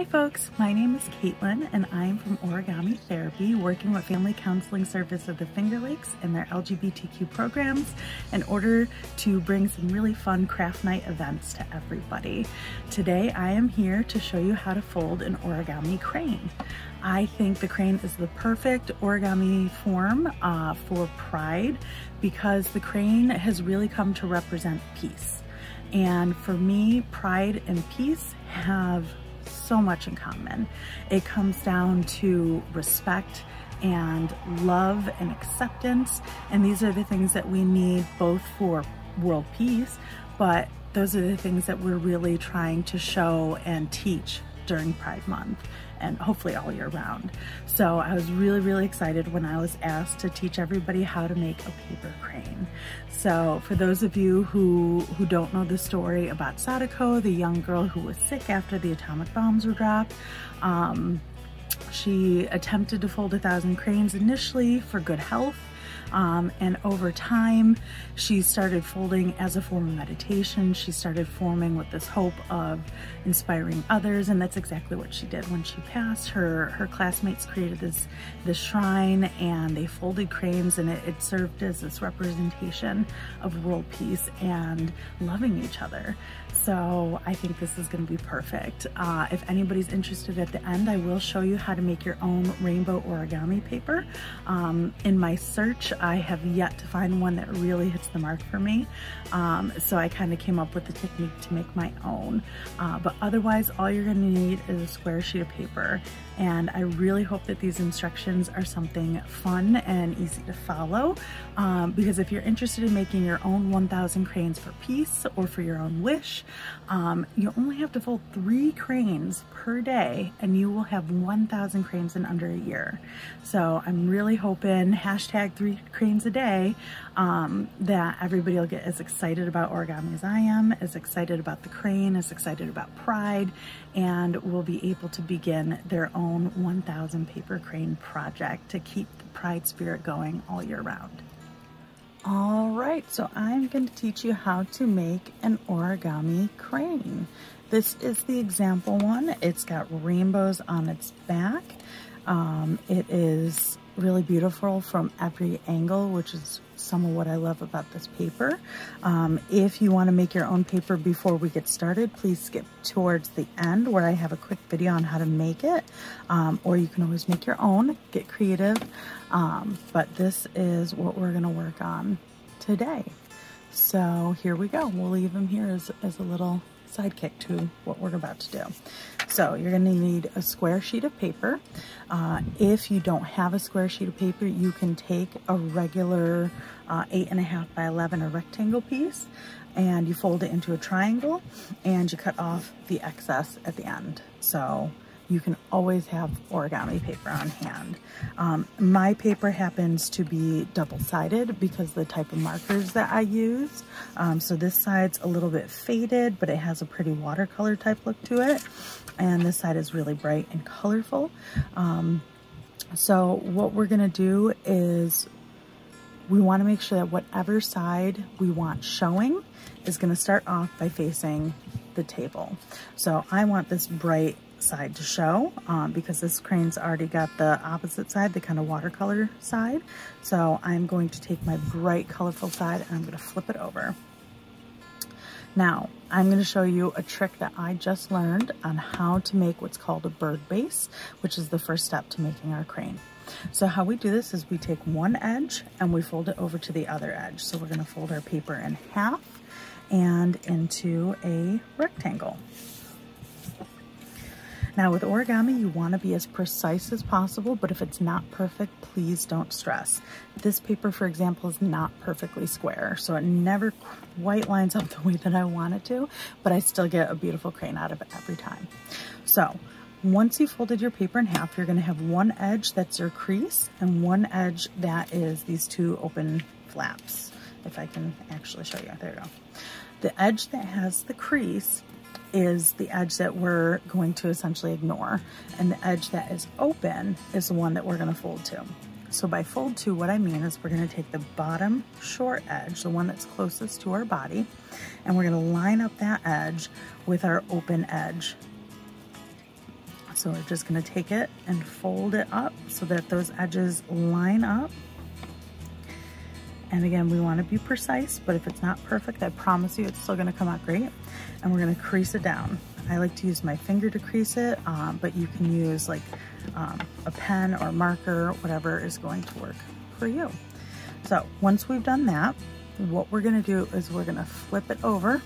Hi folks, my name is Caitlin and I am from OrigamiTherapy, working with Family Counseling Service of the Finger Lakes and their LGBTQ programs in order to bring some really fun craft night events to everybody. Today I am here to show you how to fold an origami crane. I think the crane is the perfect origami form for Pride because the crane has really come to represent peace. And for me, pride and peace have so much in common. It comes down to respect and love and acceptance, and these are the things that we need both for world peace, but those are the things that we're really trying to show and teach during Pride Month and hopefully all year round. So I was really excited when I was asked to teach everybody how to make a paper crane. So for those of you who don't know the story about Sadako, the young girl who was sick after the atomic bombs were dropped, she attempted to fold 1,000 cranes initially for good health. And over time, she started folding as a form of meditation. She started forming with this hope of inspiring others, and that's exactly what she did. When she passed, her classmates created this shrine, and they folded cranes, and it served as this representation of world peace and loving each other. So I think this is going to be perfect. If anybody's interested, at the end I will show you how to make your own rainbow origami paper. In my search, I have yet to find one that really hits the mark for me. So I kind of came up with the technique to make my own. But otherwise, all you're going to need is a square sheet of paper. And I really hope that these instructions are something fun and easy to follow. Because if you're interested in making your own 1,000 cranes for peace or for your own wish, you only have to fold 3 cranes per day and you will have 1,000 cranes in under a year. So I'm really hoping hashtag 3 cranes a day, that everybody will get as excited about origami as I am, as excited about the crane, as excited about Pride, and will be able to begin their own 1,000 paper crane project to keep the Pride spirit going all year round. All right, so I'm going to teach you how to make an origami crane. This is the example one. It's got rainbows on its back. It is really beautiful from every angle, which is some of what I love about this paper. If you want to make your own paper before we get started, please skip towards the end where I have a quick video on how to make it, or you can always make your own, get creative, but this is what we're going to work on today. So here we go. We'll leave them here as a little sidekick to what we're about to do. So you're going to need a square sheet of paper. If you don't have a square sheet of paper, you can take a regular 8.5 by 11 or rectangle piece, and you fold it into a triangle, and you cut off the excess at the end. So you can always have origami paper on hand. My paper happens to be double-sided because of the type of markers that I use. So this side's a little bit faded, but it has a pretty watercolor type look to it. And this side is really bright and colorful. So what we're gonna do is we wanna make sure that whatever side we want showing is gonna start off by facing the table. So I want this bright side to show because this crane's already got the opposite side, the kind of watercolor side. So I'm going to take my bright colorful side and I'm going to flip it over. Now I'm going to show you a trick that I just learned on how to make what's called a bird base, which is the first step to making our crane. So how we do this is we take one edge and we fold it over to the other edge. So we're going to fold our paper in half and into a rectangle. Now with origami, you want to be as precise as possible, but if it's not perfect, please don't stress. This paper, for example, is not perfectly square, so it never quite lines up the way that I want it to, but I still get a beautiful crane out of it every time. So once you folded your paper in half, you're going to have one edge that's your crease and one edge that is these 2 open flaps. If I can actually show you, there you go. The edge that has the crease is the edge that we're going to essentially ignore, and the edge that is open is the one that we're going to fold to. So by fold to, what I mean is we're going to take the bottom short edge, the one that's closest to our body, and we're going to line up that edge with our open edge So we're just gonna take it and fold it up so that those edges line up. And again, we wanna be precise, but if it's not perfect, I promise you it's still gonna come out great. And we're gonna crease it down. I like to use my finger to crease it, but you can use like a pen or marker, whatever is going to work for you. So once we've done that, what we're gonna do is we're gonna flip it over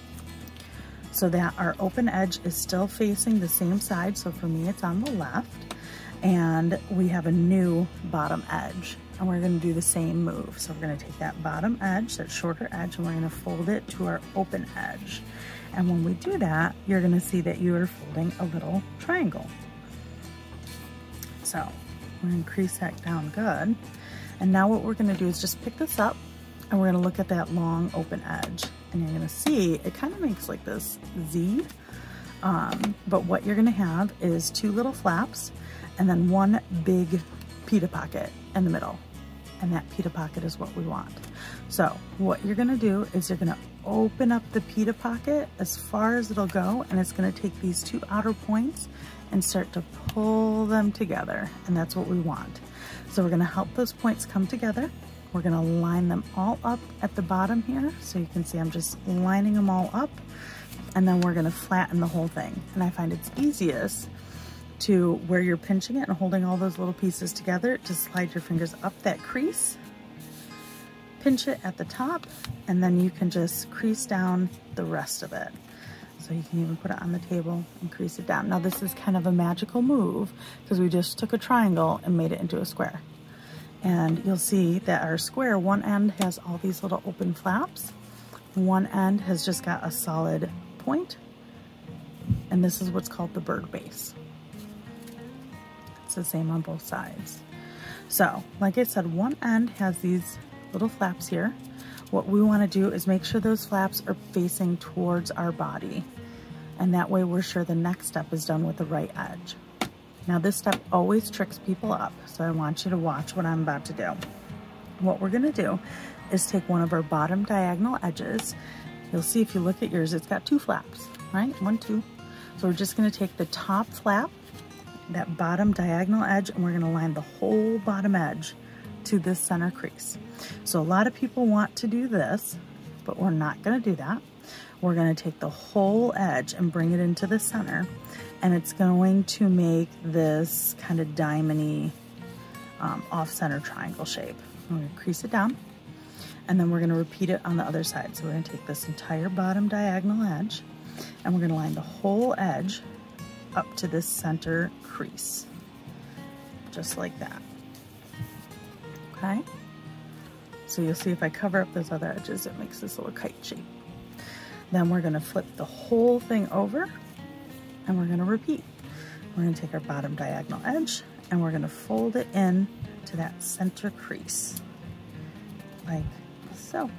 so that our open edge is still facing the same side. So for me, it's on the left, and we have a new bottom edge, and we're gonna do the same move. So we're gonna take that bottom edge, that shorter edge, and we're gonna fold it to our open edge. And when we do that, you're gonna see that you are folding a little triangle. So we're gonna crease that down good. And now what we're gonna do is just pick this up, and we're gonna look at that long open edge. And you're gonna see it kind of makes like this Z, but what you're gonna have is two little flaps and then one big pita pocket in the middle. And that pita pocket is what we want. So what you're gonna do is you're gonna open up the pita pocket as far as it'll go, and it's gonna take these two outer points and start to pull them together, and that's what we want. So we're gonna help those points come together. We're gonna line them all up at the bottom here. So you can see I'm just lining them all up, and then we're gonna flatten the whole thing. And I find it's easiest to, where you're pinching it and holding all those little pieces together, to slide your fingers up that crease, pinch it at the top, and then you can just crease down the rest of it. So you can even put it on the table and crease it down. Now this is kind of a magical move because we just took a triangle and made it into a square. And you'll see that our square, one end has all these little open flaps, one end has just got a solid point, and this is what's called the bird base. It's the same on both sides. So, like I said, one end has these little flaps here. What we want to do is make sure those flaps are facing towards our body, and that way we're sure the next step is done with the right edge. Now this step always tricks people up, so I want you to watch what I'm about to do. What we're gonna do is take one of our bottom diagonal edges. You'll see if you look at yours, it's got two flaps, right? 1, 2. So we're just gonna take the top flap, that bottom diagonal edge, and we're gonna line the whole bottom edge to this center crease. So a lot of people want to do this, but we're not gonna do that. We're gonna take the whole edge and bring it into the center, and it's going to make this kind of diamond-y off-center triangle shape. We're gonna crease it down, and then we're gonna repeat it on the other side. So we're gonna take this entire bottom diagonal edge, and we're gonna line the whole edge up to this center crease, just like that, okay? So you'll see if I cover up those other edges, it makes this little kite shape. Then we're gonna flip the whole thing over, and we're gonna repeat. We're gonna take our bottom diagonal edge, and we're gonna fold it in to that center crease, like so.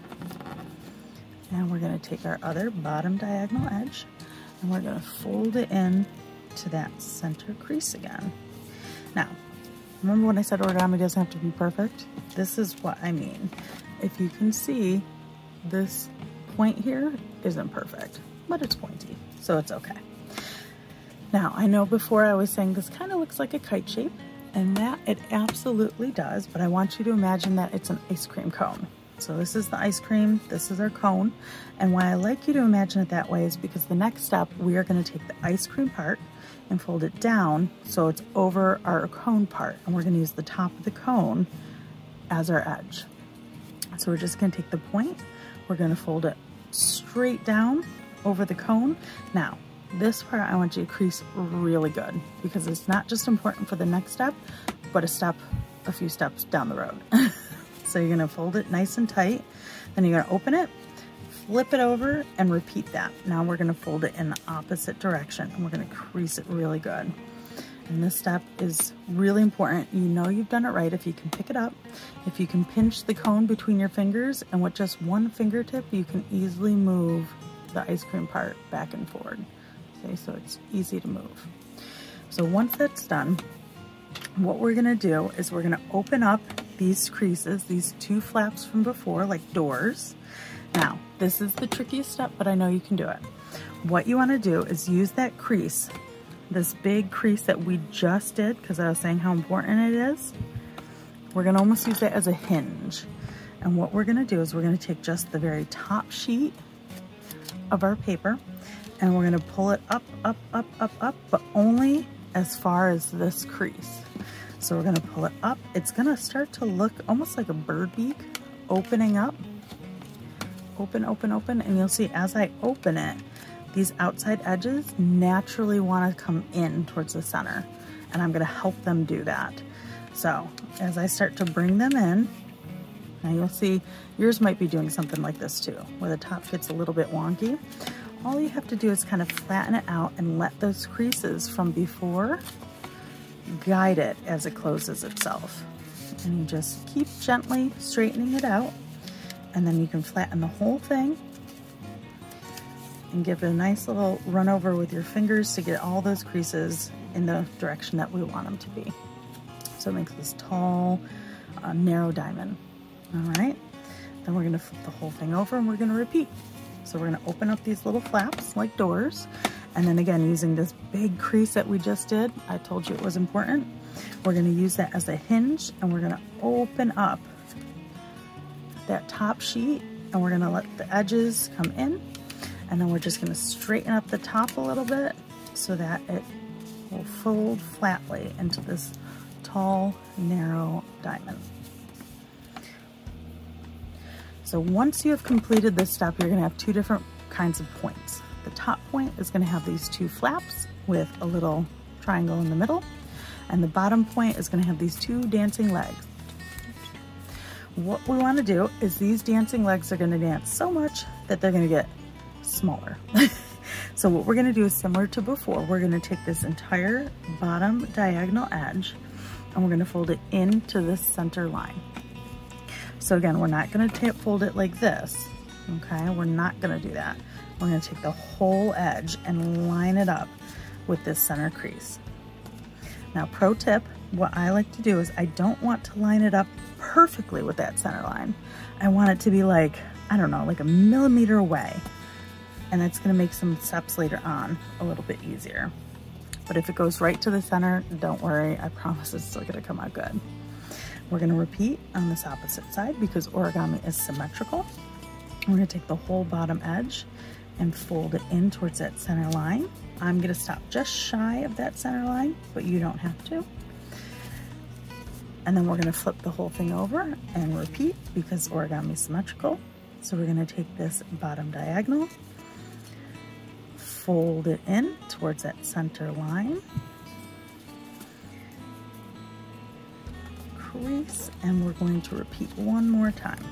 And we're gonna take our other bottom diagonal edge, and we're gonna fold it in to that center crease again. Now, remember when I said origami doesn't have to be perfect? This is what I mean. If you can see, this point here isn't perfect, but it's pointy, so it's okay. Now, I know before I was saying this kind of looks like a kite shape, and that it absolutely does, but I want you to imagine that it's an ice cream cone. So this is the ice cream, this is our cone, and why I like you to imagine it that way is because the next step, we are gonna take the ice cream part and fold it down so it's over our cone part, and we're gonna use the top of the cone as our edge. So we're just gonna take the point, we're gonna fold it straight down over the cone. Now, this part I want you to crease really good because it's not just important for the next step, but a few steps down the road. So you're gonna fold it nice and tight, then you're gonna open it, flip it over, and repeat that. Now we're gonna fold it in the opposite direction, and we're gonna crease it really good. And this step is really important. You know you've done it right if you can pick it up, if you can pinch the cone between your fingers, and with just one fingertip, you can easily move the ice cream part back and forward. Okay, so it's easy to move. So once that's done, what we're gonna do is we're gonna open up these creases, these two flaps from before, like doors. Now, this is the trickiest step, but I know you can do it. What you wanna do is use that crease this big crease that we just did, because I was saying how important it is, we're gonna almost use it as a hinge. And what we're gonna do is we're gonna take just the very top sheet of our paper and we're gonna pull it up, up, up, up, up, but only as far as this crease. So we're gonna pull it up. It's gonna start to look almost like a bird beak opening up. Open, open, open, and you'll see as I open it, these outside edges naturally wanna come in towards the center, and I'm gonna help them do that. So as I start to bring them in, now you'll see yours might be doing something like this too, where the top gets a little bit wonky. All you have to do is kind of flatten it out and let those creases from before guide it as it closes itself. And you just keep gently straightening it out, and then you can flatten the whole thing and give it a nice little run over with your fingers to get all those creases in the direction that we want them to be. So it makes this tall, narrow diamond. All right, then we're gonna flip the whole thing over and we're gonna repeat. So we're gonna open up these little flaps like doors. And then again, using this big crease that we just did, I told you it was important. We're gonna use that as a hinge, and we're gonna open up that top sheet, and we're gonna let the edges come in. And then we're just gonna straighten up the top a little bit so that it will fold flatly into this tall, narrow diamond. So once you have completed this step, you're gonna have two different kinds of points. The top point is gonna have these two flaps with a little triangle in the middle, and the bottom point is gonna have these two dancing legs. What we wanna do is these dancing legs are gonna dance so much that they're gonna get smaller. So what we're gonna do is similar to before. We're gonna take this entire bottom diagonal edge and we're gonna fold it into this center line. So again, we're not gonna fold it like this, okay? We're not gonna do that. We're gonna take the whole edge and line it up with this center crease. Now, pro tip, what I like to do is I don't want to line it up perfectly with that center line. I want it to be like, I don't know, like a millimeter away. And it's gonna make some steps later on a little bit easier. But if it goes right to the center, don't worry, I promise it's still gonna come out good. We're gonna repeat on this opposite side because origami is symmetrical. We're gonna take the whole bottom edge and fold it in towards that center line. I'm gonna stop just shy of that center line, but you don't have to. And then we're gonna flip the whole thing over and repeat because origami is symmetrical. So we're gonna take this bottom diagonal, fold it in towards that center line, crease, and we're going to repeat one more time.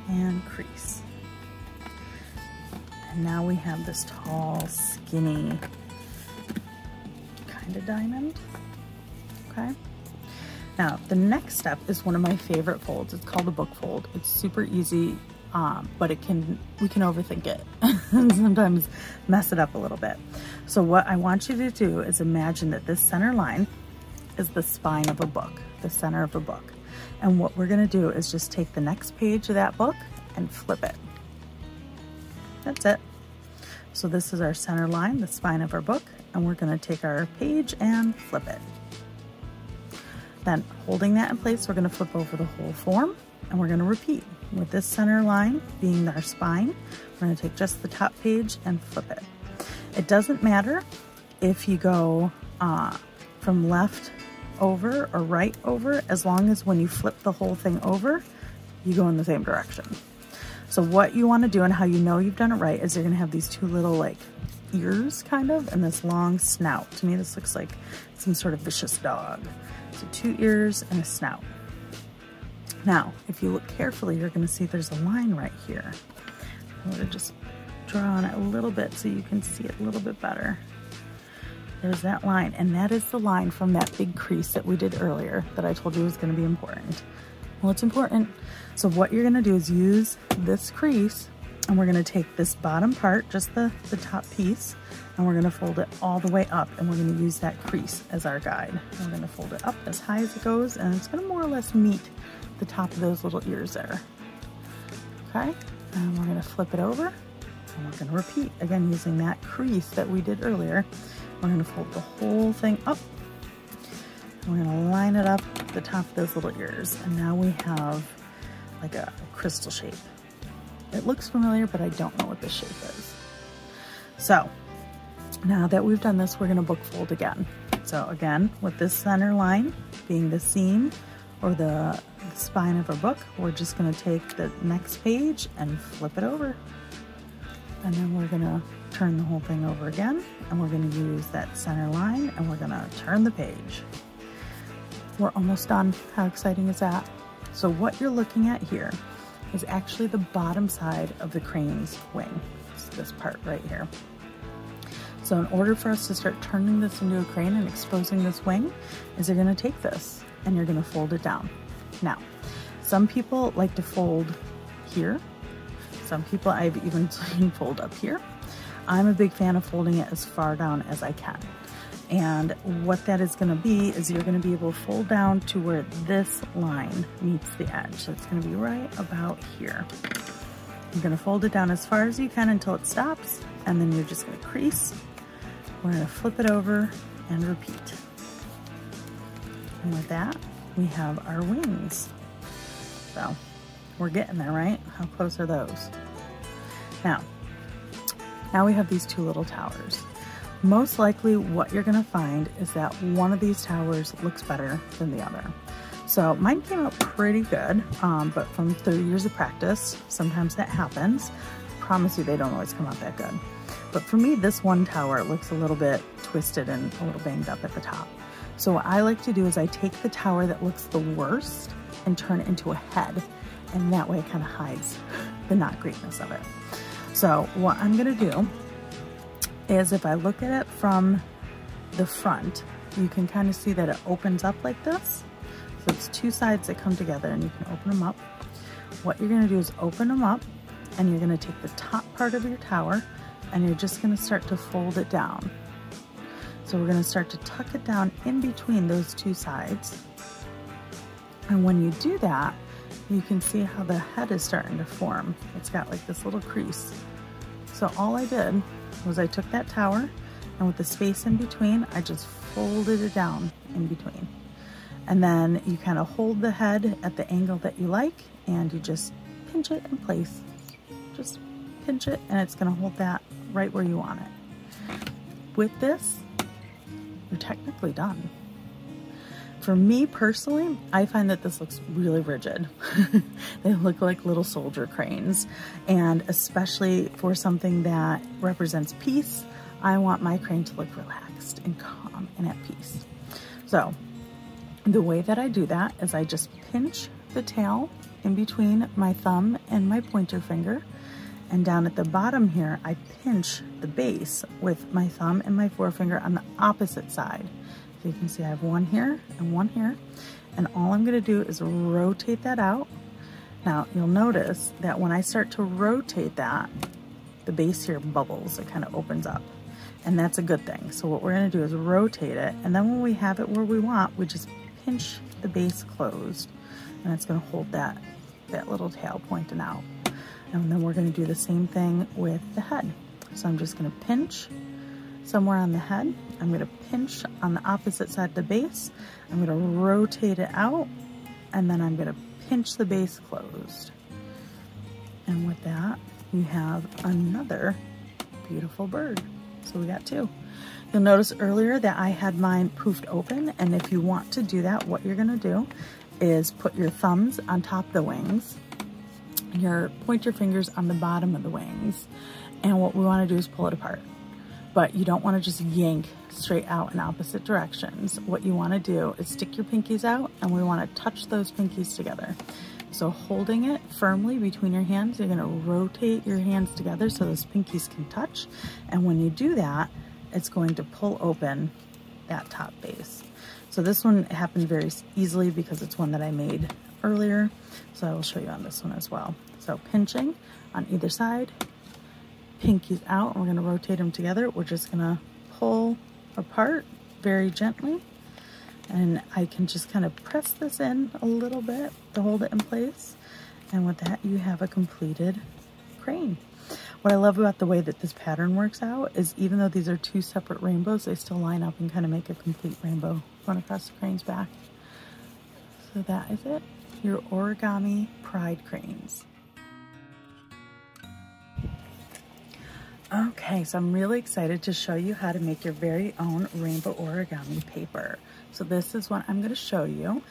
And crease. And now we have this tall, skinny kind of diamond, okay? Now, the next step is one of my favorite folds. It's called a book fold. It's super easy, but we can overthink it and sometimes mess it up a little bit. So what I want you to do is imagine that this center line is the spine of a book, the center of a book. And what we're gonna do is just take the next page of that book and flip it. That's it. So this is our center line, the spine of our book, and we're gonna take our page and flip it. Then holding that in place, we're gonna flip over the whole form and we're gonna repeat. With this center line being our spine, we're gonna take just the top page and flip it. It doesn't matter if you go from left over or right over, as long as when you flip the whole thing over, you go in the same direction. So what you wanna do and how you know you've done it right is you're gonna have these two little like ears kind of and this long snout. To me, this looks like some sort of vicious dog. So two ears and a snout. Now, if you look carefully, you're gonna see there's a line right here. I'm gonna just draw on it a little bit so you can see it a little bit better. There's that line, and that is the line from that big crease that we did earlier that I told you was gonna be important. Well, it's important. So what you're gonna do is use this crease, and we're gonna take this bottom part, just the top piece, and we're gonna fold it all the way up, and we're gonna use that crease as our guide. We're gonna fold it up as high as it goes, and it's gonna more or less meet the top of those little ears there. Okay, and we're gonna flip it over, And we're going to repeat again using that crease that we did earlier. We're going to fold the whole thing up. We're going to line it up at the top of those little ears. And now we have like a crystal shape. It looks familiar, but I don't know what this shape is. So now that we've done this, we're going to book fold again. So again, with this center line being the seam or the spine of our book, we're just going to take the next page and flip it over. And then we're going to turn the whole thing over again, and we're going to use that center line, and we're going to turn the page. We're almost done. How exciting is that? So what you're looking at here is actually the bottom side of the crane's wing. It's this part right here. So in order for us to start turning this into a crane and exposing this wing, is you're going to take this and you're going to fold it down. Now, some people like to fold here. Some people I've even seen fold up here. I'm a big fan of folding it as far down as I can. And what that is going to be is you're going to be able to fold down to where this line meets the edge. So it's going to be right about here. You're going to fold it down as far as you can until it stops, and then you're just going to crease. We're going to flip it over and repeat. And with that, we have our wings. So we're getting there, right? How close are those? Now we have these two little towers. Most likely what you're going to find is that one of these towers looks better than the other. So mine came out pretty good, but from 30 years of practice, sometimes that happens. I promise you they don't always come out that good. But for me, this one tower looks a little bit twisted and a little banged up at the top. So what I like to do is I take the tower that looks the worst and turn it into a head. And that way it kind of hides the not greatness of it. So what I'm going to do is if I look at it from the front, you can kind of see that it opens up like this. So it's two sides that come together and you can open them up. What you're going to do is open them up, and you're going to take the top part of your tower and you're just going to start to fold it down. So we're going to start to tuck it down in between those two sides. And when you do that, you can see how the head is starting to form. It's got like this little crease. So all I did was I took that tower, and with the space in between, I just folded it down in between. And then you kind of hold the head at the angle that you like, and you just pinch it in place. Just pinch it, and it's going to hold that right where you want it. With this, you're technically done. For me personally, I find that this looks really rigid. They look like little soldier cranes. And especially for something that represents peace, I want my crane to look relaxed and calm and at peace. So the way that I do that is I just pinch the tail in between my thumb and my pointer finger. And down at the bottom here, I pinch the base with my thumb and my forefinger on the opposite side. So you can see I have one here and one here. And all I'm going to do is rotate that out. Now you'll notice that when I start to rotate that, the base here bubbles, it kind of opens up. And that's a good thing. So what we're going to do is rotate it. And then when we have it where we want, we just pinch the base closed. And it's going to hold that little tail pointing out. And then we're going to do the same thing with the head. So I'm just going to pinch somewhere on the head. I'm going to pinch on the opposite side of the base. I'm going to rotate it out, and then I'm going to pinch the base closed. And with that, we have another beautiful bird. So we got two. You'll notice earlier that I had mine poofed open, and if you want to do that, what you're going to do is put your thumbs on top of the wings, point your fingers on the bottom of the wings, and what we want to do is pull it apart. But you don't want to just yank straight out in opposite directions. What you want to do is stick your pinkies out, and we want to touch those pinkies together. So holding it firmly between your hands, you're going to rotate your hands together so those pinkies can touch. And when you do that, it's going to pull open that top base. So this one happened very easily because it's one that I made earlier. So I will show you on this one as well. So pinching on either side, pinkies out, and we're going to rotate them together. We're just going to pull apart very gently, and I can just kind of press this in a little bit to hold it in place. And with that, you have a completed crane. What I love about the way that this pattern works out is even though these are two separate rainbows, they still line up and kind of make a complete rainbow going across the crane's back. So that is it, your origami pride cranes. Okay, so I'm really excited to show you how to make your very own rainbow origami paper. So this is what I'm going to show you.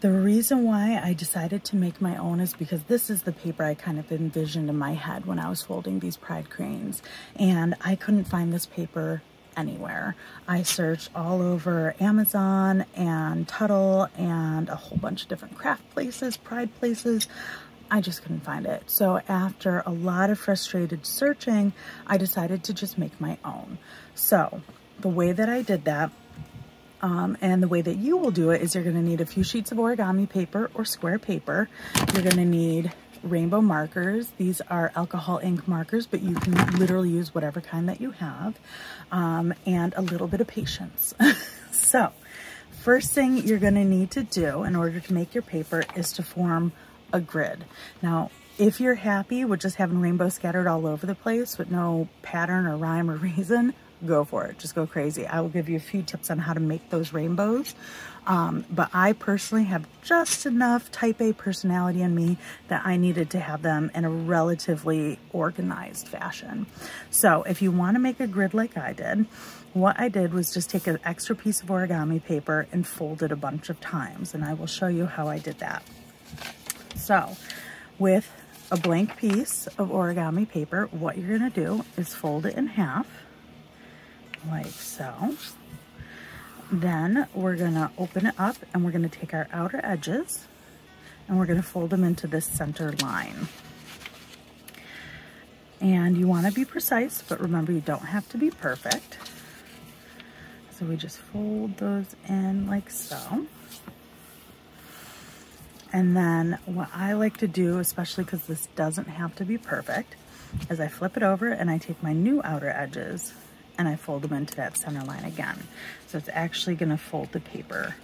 The reason why I decided to make my own is because this is the paper I kind of envisioned in my head when I was folding these pride cranes, and I couldn't find this paper anywhere. I searched all over Amazon and Tuttle and a whole bunch of different craft places, pride places. I just couldn't find it. So after a lot of frustrated searching, I decided to just make my own. So the way that I did that, and the way that you will do it, is you're going to need a few sheets of origami paper or square paper. You're going to need rainbow markers. These are alcohol ink markers, but you can literally use whatever kind that you have, and a little bit of patience. So first thing you're going to need to do in order to make your paper is to form a grid. Now, if you're happy with just having rainbows scattered all over the place with no pattern or rhyme or reason, go for it. Just go crazy. I will give you a few tips on how to make those rainbows. But I personally have just enough type A personality in me that I needed to have them in a relatively organized fashion. So if you want to make a grid like I did, what I did was just take an extra piece of origami paper and fold it a bunch of times. And I will show you how I did that. So with a blank piece of origami paper, what you're going to do is fold it in half, like so. Then we're going to open it up and we're going to take our outer edges and we're going to fold them into this center line. And you want to be precise, but remember, you don't have to be perfect. So we just fold those in like so. And then what I like to do, especially because this doesn't have to be perfect, is I flip it over and I take my new outer edges and I fold them into that center line again. So it's actually going to fold the paper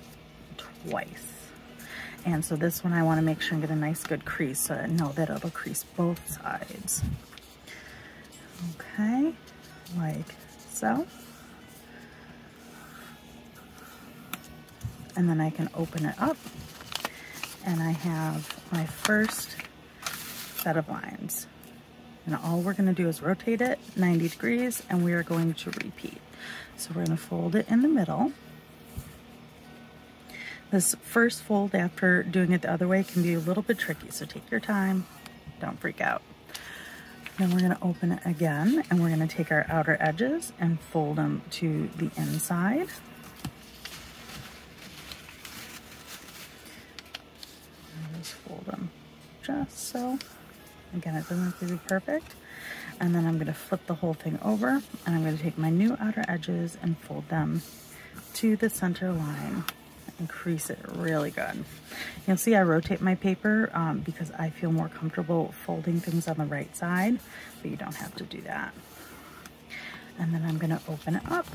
twice. And so this one I want to make sure and get a nice good crease so I know that it'll crease both sides. Okay, like so. And then I can open it up and I have my first set of lines. And all we're going to do is rotate it 90 degrees and we are going to repeat. So we're going to fold it in the middle. This first fold after doing it the other way can be a little bit tricky, so take your time, don't freak out. Then we're going to open it again and we're going to take our outer edges and fold them to the inside. And just fold them just so. Again, it doesn't have to be perfect. And then I'm going to flip the whole thing over and I'm going to take my new outer edges and fold them to the center line and crease it really good. You'll see I rotate my paper because I feel more comfortable folding things on the right side, but you don't have to do that. And then I'm going to open it up.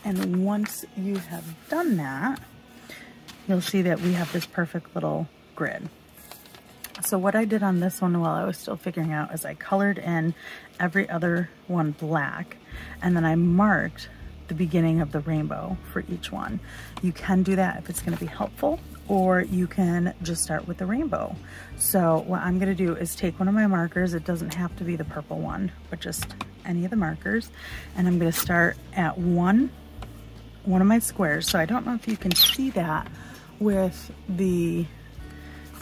And once you have done that, you'll see that we have this perfect little grid. So what I did on this one while I was still figuring out is I colored in every other one black, and then I marked the beginning of the rainbow for each one. You can do that if it's going to be helpful, or you can just start with the rainbow. So what I'm going to do is take one of my markers. It doesn't have to be the purple one, but just any of the markers, and I'm going to start at one of my squares. So I don't know if you can see that with the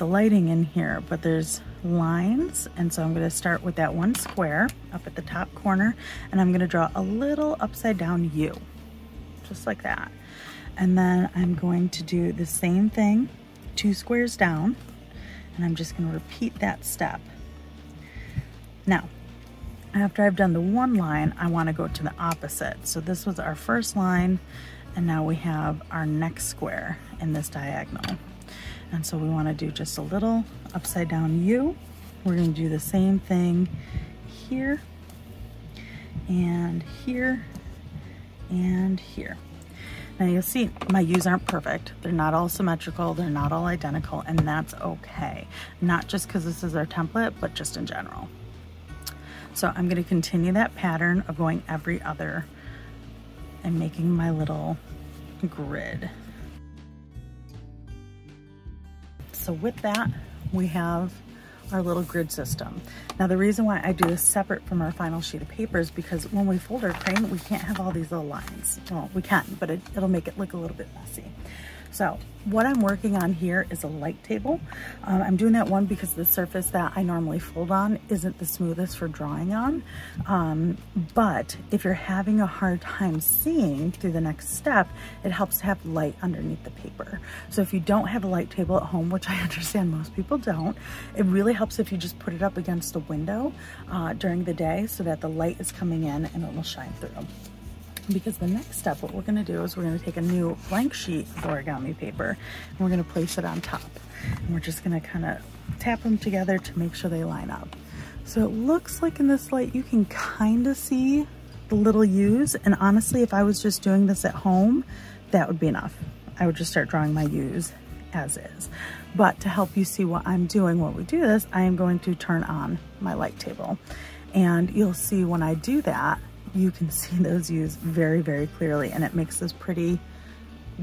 lighting in here, but there's lines, and so I'm going to start with that one square up at the top corner, and I'm going to draw a little upside down U, just like that. And then I'm going to do the same thing 2 squares down, and I'm just going to repeat that step. Now, after I've done the one line, I want to go to the opposite. So this was our first line, and now we have our next square in this diagonal. And so we want to do just a little upside down U. We're going to do the same thing here and here and here. Now you'll see my U's aren't perfect. They're not all symmetrical. They're not all identical, and that's okay. Not just because this is our template, but just in general. So I'm going to continue that pattern of going every other and making my little grid. So with that, we have our little grid system. Now the reason why I do this separate from our final sheet of paper is because when we fold our crane, we can't have all these little lines. Well, we can, but it'll make it look a little bit messy. So what I'm working on here is a light table. I'm doing that one because the surface that I normally fold on isn't the smoothest for drawing on. But if you're having a hard time seeing through the next step, it helps to have light underneath the paper. So if you don't have a light table at home, which I understand most people don't, it really helps if you just put it up against a window during the day so that the light is coming in and it will shine through. Because the next step, what we're going to do is we're going to take a new blank sheet of origami paper and we're going to place it on top. And we're just going to kind of tap them together to make sure they line up. So it looks like in this light you can kind of see the little U's, and honestly if I was just doing this at home, that would be enough. I would just start drawing my U's as is. But to help you see what I'm doing while we do this, I am going to turn on my light table. And you'll see when I do that, you can see those U's very, very clearly, and it makes this pretty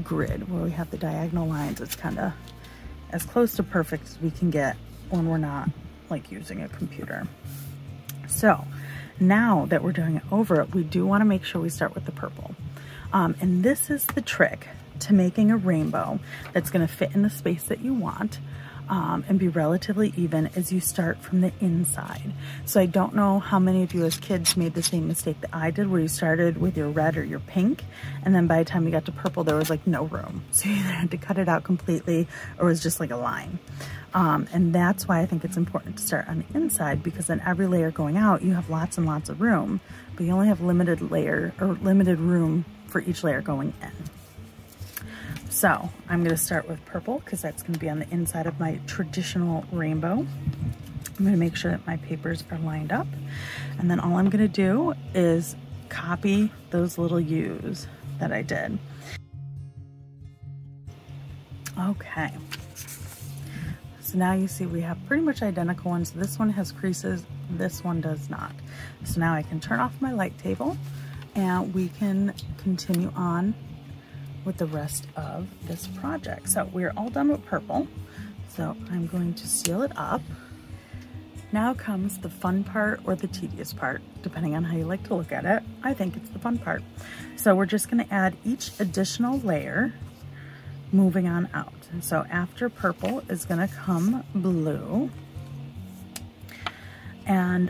grid where we have the diagonal lines. It's kind of as close to perfect as we can get when we're not like using a computer. So now that we're doing it over, we do want to make sure we start with the purple. And this is the trick to making a rainbow that's going to fit in the space that you want. And be relatively even as you start from the inside. So I don't know how many of you as kids made the same mistake that I did, where you started with your red or your pink, and then by the time you got to purple, there was like no room. So you either had to cut it out completely or it was just like a line. And that's why I think it's important to start on the inside, because then every layer going out, you have lots and lots of room, but you only have limited room for each layer going in. So I'm going to start with purple because that's going to be on the inside of my traditional rainbow. I'm going to make sure that my papers are lined up. And then all I'm going to do is copy those little U's that I did. Okay. So now you see we have pretty much identical ones. This one has creases, this one does not. So now I can turn off my light table and we can continue on with the rest of this project. So we're all done with purple. So I'm going to seal it up. Now comes the fun part or the tedious part, depending on how you like to look at it. I think it's the fun part. So we're just going to add each additional layer moving on out. And so after purple is going to come blue. And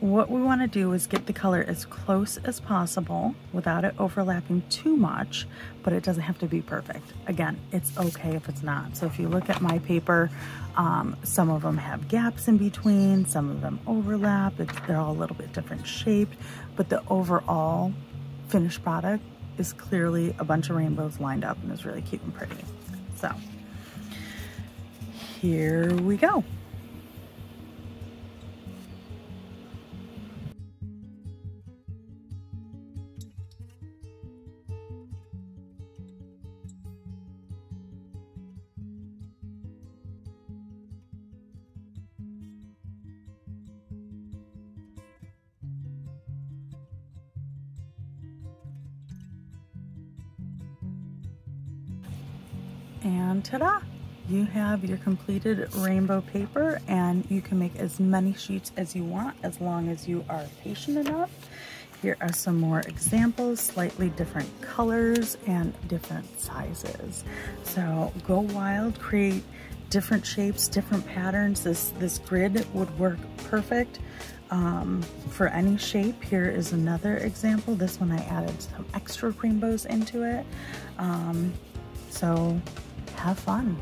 what we want to do is get the color as close as possible without it overlapping too much, but it doesn't have to be perfect. Again, it's okay if it's not. So if you look at my paper, some of them have gaps in between, some of them overlap. They're all a little bit different shaped, but the overall finished product is clearly a bunch of rainbows lined up and is really cute and pretty. So here we go. And ta-da! You have your completed rainbow paper, and you can make as many sheets as you want as long as you are patient enough. Here are some more examples, slightly different colors and different sizes. So go wild, create different shapes, different patterns. This grid would work perfect for any shape. Here is another example. This one I added some extra rainbows into it. So have fun.